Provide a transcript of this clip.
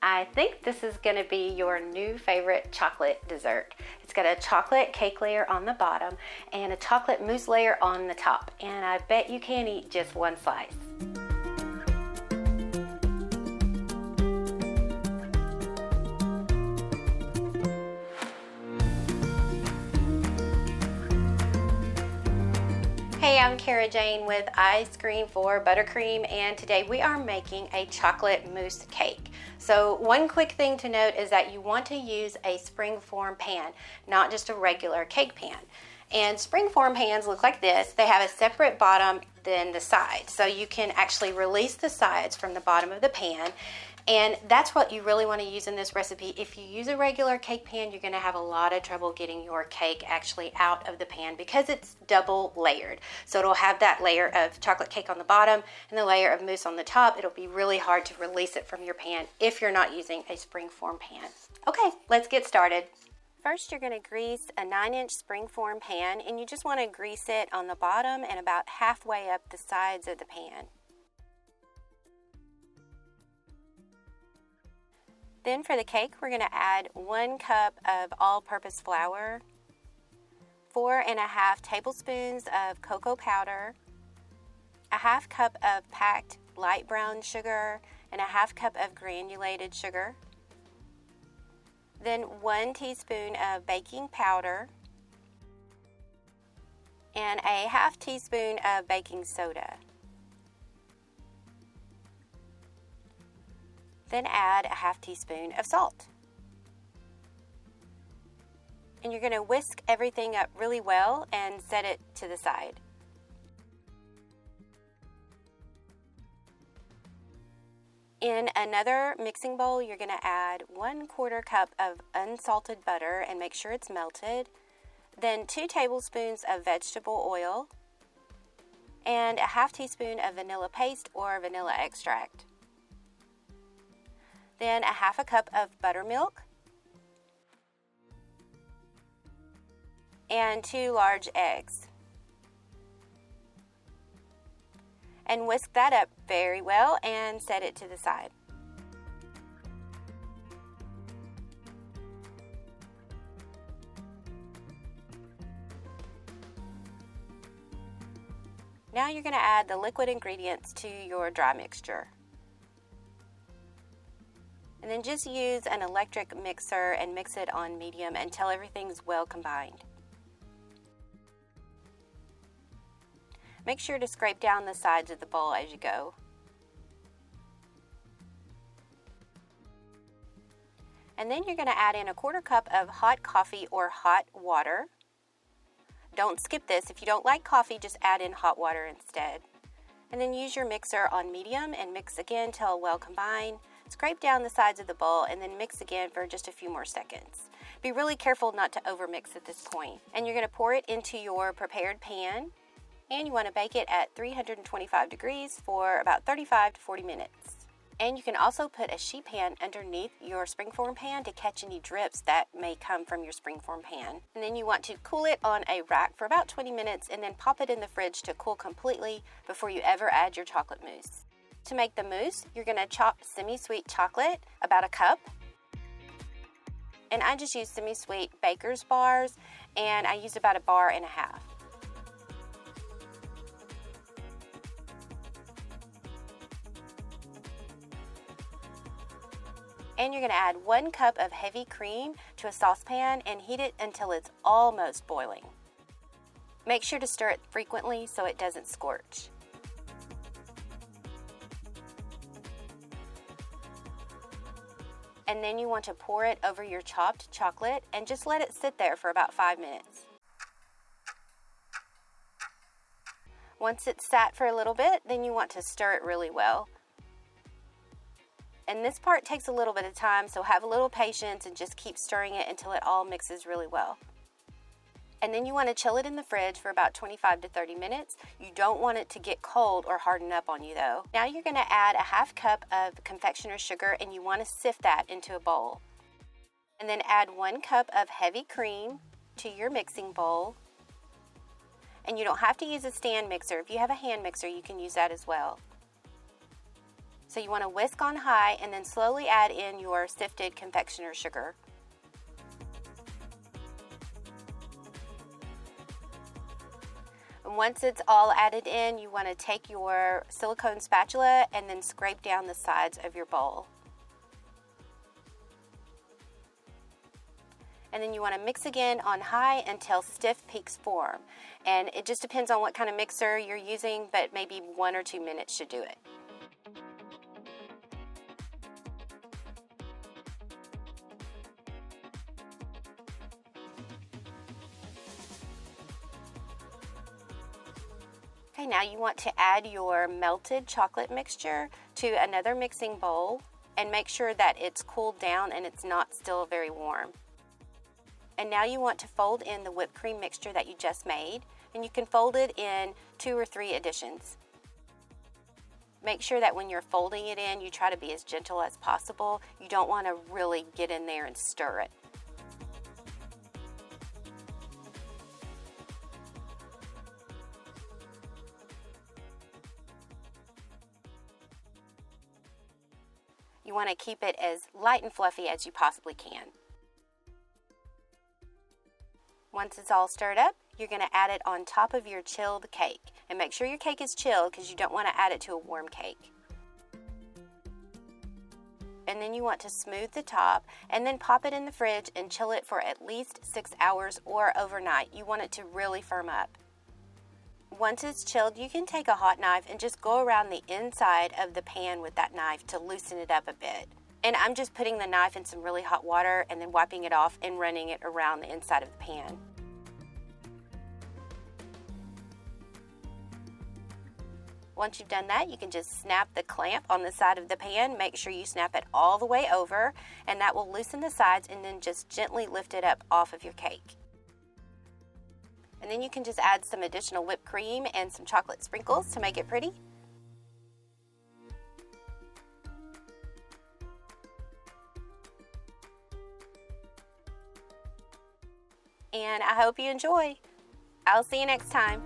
I think this is going to be your new favorite chocolate dessert. It's got a chocolate cake layer on the bottom and a chocolate mousse layer on the top, and I bet you can't eat just one slice. Hey, I'm Cara Jane with Ice Cream for Buttercream, and today we are making a chocolate mousse cake. So one quick thing to note is that you want to use a springform pan, not just a regular cake pan. And springform pans look like this. They have a separate bottom than the sides, so you can actually release the sides from the bottom of the pan. And that's what you really want to use in this recipe. If you use a regular cake pan, you're going to have a lot of trouble getting your cake actually out of the pan because it's double layered. So it'll have that layer of chocolate cake on the bottom and the layer of mousse on the top. It'll be really hard to release it from your pan if you're not using a springform pan. Okay, let's get started. First, you're going to grease a 9-inch springform pan, and you just want to grease it on the bottom and about halfway up the sides of the pan. Then for the cake, we're going to add 1 cup of all-purpose flour, 4.5 tablespoons of cocoa powder, a half cup of packed light brown sugar, and a half cup of granulated sugar. Then 1 teaspoon of baking powder, and a half teaspoon of baking soda. Then add a half teaspoon of salt. And you're going to whisk everything up really well and set it to the side. In another mixing bowl, you're going to add 1/4 cup of unsalted butter and make sure it's melted. Then 2 tablespoons of vegetable oil and a half teaspoon of vanilla paste or vanilla extract. Then a half a cup of buttermilk and 2 large eggs. And whisk that up very well and set it to the side. Now you're going to add the liquid ingredients to your dry mixture. And then just use an electric mixer and mix it on medium until everything's well combined. Make sure to scrape down the sides of the bowl as you go. And then you're going to add in a 1/4 cup of hot coffee or hot water. Don't skip this. If you don't like coffee, just add in hot water instead. And then use your mixer on medium and mix again till well combined. Scrape down the sides of the bowl and then mix again for just a few more seconds. Be really careful not to overmix at this point. And you're going to pour it into your prepared pan, and you want to bake it at 325 degrees for about 35 to 40 minutes. And you can also put a sheet pan underneath your springform pan to catch any drips that may come from your springform pan. And then you want to cool it on a rack for about 20 minutes and then pop it in the fridge to cool completely before you ever add your chocolate mousse. To make the mousse, you're going to chop semi-sweet chocolate, about a cup. And I just use semi-sweet baker's bars, and I use about 1.5 bars. And you're going to add 1 cup of heavy cream to a saucepan and heat it until it's almost boiling. Make sure to stir it frequently so it doesn't scorch. And then you want to pour it over your chopped chocolate and just let it sit there for about 5 minutes. Once it's sat for a little bit, then you want to stir it really well. And this part takes a little bit of time, so have a little patience and just keep stirring it until it all mixes really well. And then you want to chill it in the fridge for about 25 to 30 minutes. You don't want it to get cold or harden up on you though. Now you're going to add a half cup of confectioner's sugar and you want to sift that into a bowl. And then add 1 cup of heavy cream to your mixing bowl. And you don't have to use a stand mixer. If you have a hand mixer, you can use that as well. So you want to whisk on high and then slowly add in your sifted confectioner's sugar. And once it's all added in, you want to take your silicone spatula and then scrape down the sides of your bowl. And then you want to mix again on high until stiff peaks form. And it just depends on what kind of mixer you're using, but maybe 1 or 2 minutes should do it. Okay, now you want to add your melted chocolate mixture to another mixing bowl and make sure that it's cooled down and it's not still very warm. And now you want to fold in the whipped cream mixture that you just made, and you can fold it in 2 or 3 additions. Make sure that when you're folding it in, you try to be as gentle as possible. You don't want to really get in there and stir it. You want to keep it as light and fluffy as you possibly can. Once it's all stirred up, you're going to add it on top of your chilled cake. And make sure your cake is chilled because you don't want to add it to a warm cake. And then you want to smooth the top and then pop it in the fridge and chill it for at least 6 hours or overnight. You want it to really firm up. Once it's chilled, you can take a hot knife and just go around the inside of the pan with that knife to loosen it up a bit. And I'm just putting the knife in some really hot water and then wiping it off and running it around the inside of the pan. Once you've done that, you can just snap the clamp on the side of the pan. Make sure you snap it all the way over, and that will loosen the sides, and then just gently lift it up off of your cake. And then you can just add some additional whipped cream and some chocolate sprinkles to make it pretty. And I hope you enjoy. I'll see you next time.